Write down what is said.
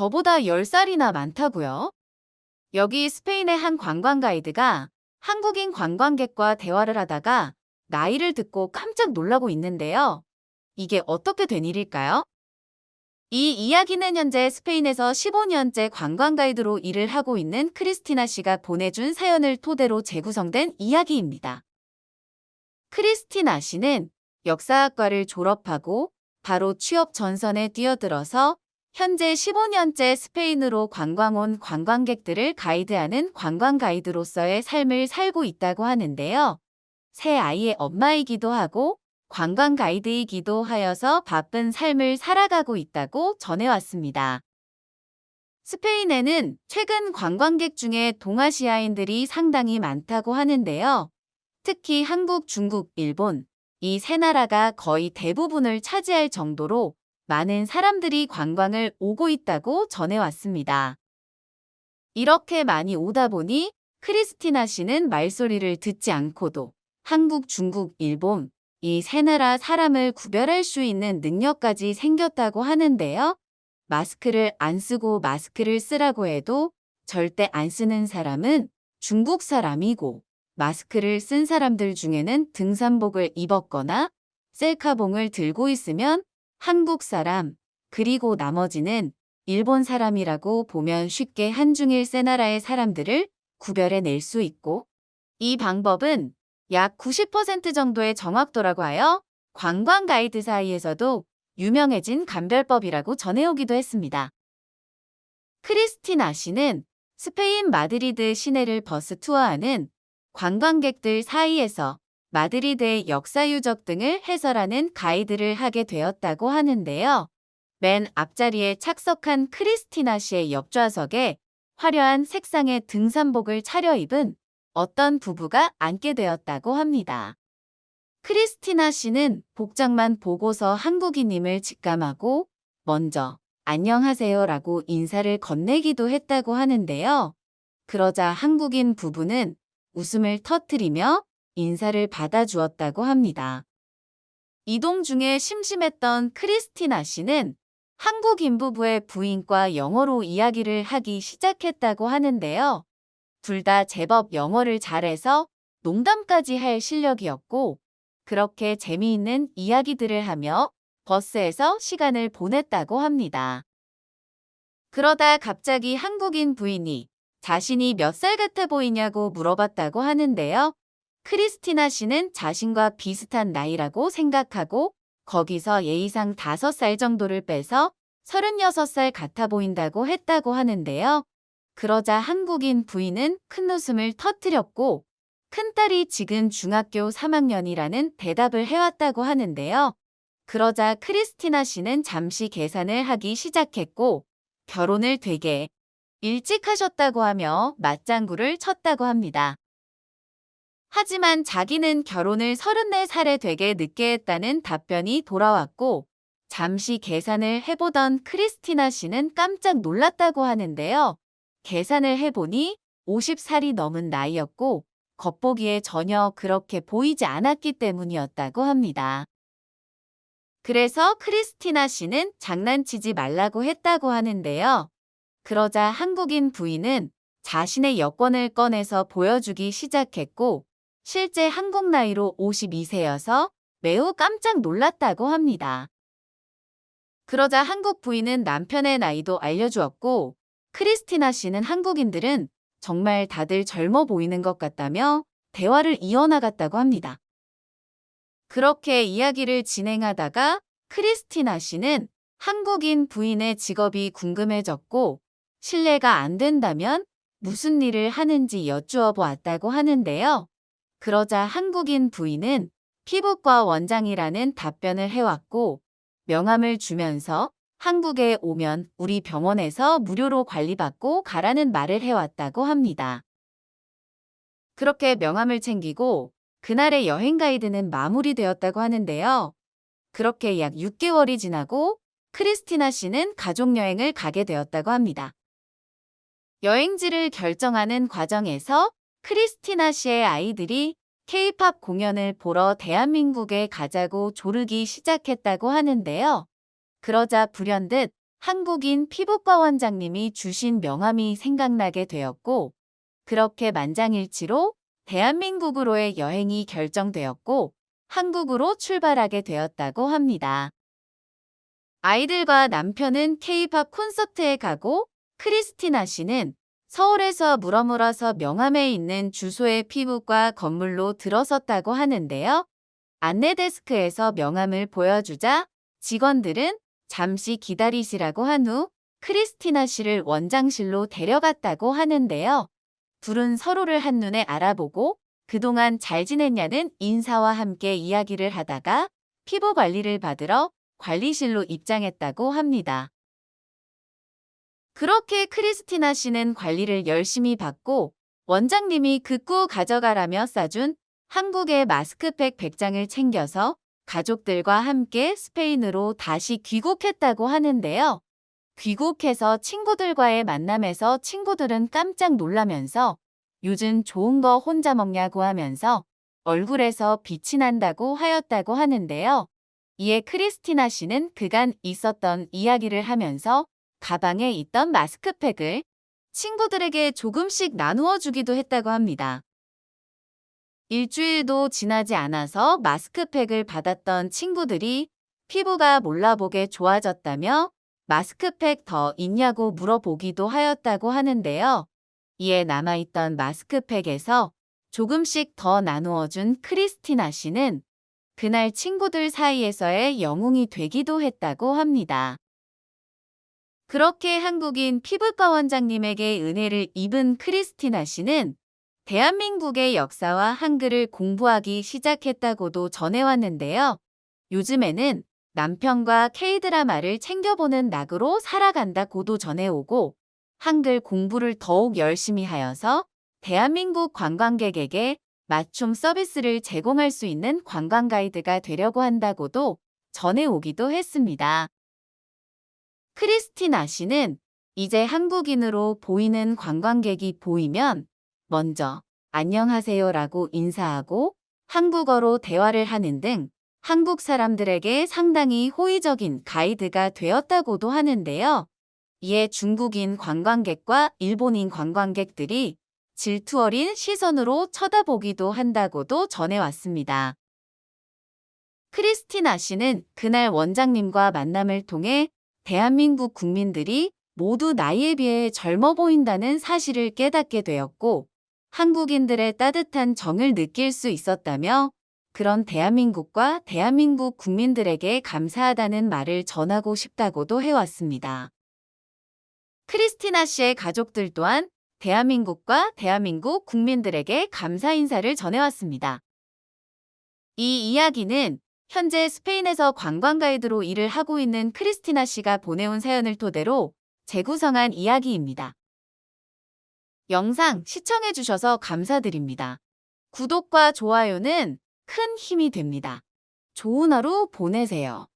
저보다 10살이나 많다고요? 여기 스페인의 한 관광 가이드가 한국인 관광객과 대화를 하다가 나이를 듣고 깜짝 놀라고 있는데요. 이게 어떻게 된 일일까요? 이 이야기는 현재 스페인에서 15년째 관광 가이드로 일을 하고 있는 크리스티나 씨가 보내준 사연을 토대로 재구성된 이야기입니다. 크리스티나 씨는 역사학과를 졸업하고 바로 취업 전선에 뛰어들어서 현재 15년째 스페인으로 관광 온 관광객들을 가이드하는 관광 가이드로서의 삶을 살고 있다고 하는데요. 새 아이의 엄마이기도 하고 관광 가이드이기도 하여서 바쁜 삶을 살아가고 있다고 전해왔습니다. 스페인에는 최근 관광객 중에 동아시아인들이 상당히 많다고 하는데요. 특히 한국, 중국, 일본, 이 세 나라가 거의 대부분을 차지할 정도로 많은 사람들이 관광을 오고 있다고 전해왔습니다. 이렇게 많이 오다 보니 크리스티나 씨는 말소리를 듣지 않고도 한국, 중국, 일본, 이 세 나라 사람을 구별할 수 있는 능력까지 생겼다고 하는데요. 마스크를 안 쓰고 마스크를 쓰라고 해도 절대 안 쓰는 사람은 중국 사람이고, 마스크를 쓴 사람들 중에는 등산복을 입었거나 셀카봉을 들고 있으면 한국 사람, 그리고 나머지는 일본 사람이라고 보면 쉽게 한중일 세 나라의 사람들을 구별해낼 수 있고, 이 방법은 약 90% 정도의 정확도라고 하여 관광 가이드 사이에서도 유명해진 감별법이라고 전해오기도 했습니다. 크리스티나 씨는 스페인 마드리드 시내를 버스 투어하는 관광객들 사이에서 마드리드의 역사 유적 등을 해설하는 가이드를 하게 되었다고 하는데요. 맨 앞자리에 착석한 크리스티나 씨의 옆좌석에 화려한 색상의 등산복을 차려입은 어떤 부부가 앉게 되었다고 합니다. 크리스티나 씨는 복장만 보고서 한국인임을 직감하고 먼저 안녕하세요라고 인사를 건네기도 했다고 하는데요. 그러자 한국인 부부는 웃음을 터뜨리며 인사를 받아주었다고 합니다. 이동 중에 심심했던 크리스티나 씨는 한국인 부부의 부인과 영어로 이야기를 하기 시작했다고 하는데요. 둘 다 제법 영어를 잘해서 농담까지 할 실력이었고, 그렇게 재미있는 이야기들을 하며 버스에서 시간을 보냈다고 합니다. 그러다 갑자기 한국인 부인이 자신이 몇 살 같아 보이냐고 물어봤다고 하는데요. 크리스티나 씨는 자신과 비슷한 나이라고 생각하고 거기서 예의상 5살 정도를 빼서 36살 같아 보인다고 했다고 하는데요. 그러자 한국인 부인은 큰 웃음을 터뜨렸고 큰딸이 지금 중학교 3학년이라는 대답을 해왔다고 하는데요. 그러자 크리스티나 씨는 잠시 계산을 하기 시작했고 결혼을 되게 일찍 하셨다고 하며 맞장구를 쳤다고 합니다. 하지만 자기는 결혼을 34살에 되게 늦게 했다는 답변이 돌아왔고 잠시 계산을 해보던 크리스티나 씨는 깜짝 놀랐다고 하는데요. 계산을 해보니 50살이 넘은 나이였고 겉보기에 전혀 그렇게 보이지 않았기 때문이었다고 합니다. 그래서 크리스티나 씨는 장난치지 말라고 했다고 하는데요. 그러자 한국인 부인은 자신의 여권을 꺼내서 보여주기 시작했고 실제 한국 나이로 52세여서 매우 깜짝 놀랐다고 합니다. 그러자 한국 부인은 남편의 나이도 알려주었고 크리스티나 씨는 한국인들은 정말 다들 젊어 보이는 것 같다며 대화를 이어나갔다고 합니다. 그렇게 이야기를 진행하다가 크리스티나 씨는 한국인 부인의 직업이 궁금해졌고 실례가 안 된다면 무슨 일을 하는지 여쭈어 보았다고 하는데요. 그러자 한국인 부인은 피부과 원장이라는 답변을 해왔고 명함을 주면서 한국에 오면 우리 병원에서 무료로 관리받고 가라는 말을 해왔다고 합니다. 그렇게 명함을 챙기고 그날의 여행 가이드는 마무리되었다고 하는데요. 그렇게 약 6개월이 지나고 크리스티나 씨는 가족여행을 가게 되었다고 합니다. 여행지를 결정하는 과정에서 크리스티나 씨의 아이들이 K-팝 공연을 보러 대한민국에 가자고 조르기 시작했다고 하는데요. 그러자 불현듯 한국인 피부과 원장님이 주신 명함이 생각나게 되었고, 그렇게 만장일치로 대한민국으로의 여행이 결정되었고, 한국으로 출발하게 되었다고 합니다. 아이들과 남편은 K-팝 콘서트에 가고, 크리스티나 씨는 서울에서 물어물어서 명함에 있는 주소의 피부과 건물로 들어섰다고 하는데요. 안내 데스크에서 명함을 보여주자 직원들은 잠시 기다리시라고 한 후 크리스티나 씨를 원장실로 데려갔다고 하는데요. 둘은 서로를 한눈에 알아보고 그동안 잘 지냈냐는 인사와 함께 이야기를 하다가 피부 관리를 받으러 관리실로 입장했다고 합니다. 그렇게 크리스티나 씨는 관리를 열심히 받고 원장님이 극구 가져가라며 싸준 한국의 마스크팩 100장을 챙겨서 가족들과 함께 스페인으로 다시 귀국했다고 하는데요. 귀국해서 친구들과의 만남에서 친구들은 깜짝 놀라면서 요즘 좋은 거 혼자 먹냐고 하면서 얼굴에서 빛이 난다고 하였다고 하는데요. 이에 크리스티나 씨는 그간 있었던 이야기를 하면서 가방에 있던 마스크팩을 친구들에게 조금씩 나누어 주기도 했다고 합니다. 일주일도 지나지 않아서 마스크팩을 받았던 친구들이 피부가 몰라보게 좋아졌다며 마스크팩 더 있냐고 물어보기도 하였다고 하는데요. 이에 남아있던 마스크팩에서 조금씩 더 나누어 준 크리스티나 씨는 그날 친구들 사이에서의 영웅이 되기도 했다고 합니다. 그렇게 한국인 피부과 원장님에게 은혜를 입은 크리스티나 씨는 대한민국의 역사와 한글을 공부하기 시작했다고도 전해왔는데요. 요즘에는 남편과 K-드라마를 챙겨보는 낙으로 살아간다고도 전해오고 한글 공부를 더욱 열심히 하여서 대한민국 관광객에게 맞춤 서비스를 제공할 수 있는 관광 가이드가 되려고 한다고도 전해오기도 했습니다. 크리스티나 씨는 이제 한국인으로 보이는 관광객이 보이면 먼저 안녕하세요라고 인사하고 한국어로 대화를 하는 등 한국 사람들에게 상당히 호의적인 가이드가 되었다고도 하는데요. 이에 중국인 관광객과 일본인 관광객들이 질투 어린 시선으로 쳐다보기도 한다고도 전해왔습니다. 크리스티나 씨는 그날 원장님과 만남을 통해 대한민국 국민들이 모두 나이에 비해 젊어 보인다는 사실을 깨닫게 되었고 한국인들의 따뜻한 정을 느낄 수 있었다며 그런 대한민국과 대한민국 국민들에게 감사하다는 말을 전하고 싶다고도 해왔습니다. 크리스티나 씨의 가족들 또한 대한민국과 대한민국 국민들에게 감사 인사를 전해왔습니다. 이 이야기는 현재 스페인에서 관광 가이드로 일을 하고 있는 크리스티나 씨가 보내온 사연을 토대로 재구성한 이야기입니다. 영상 시청해주셔서 감사드립니다. 구독과 좋아요는 큰 힘이 됩니다. 좋은 하루 보내세요.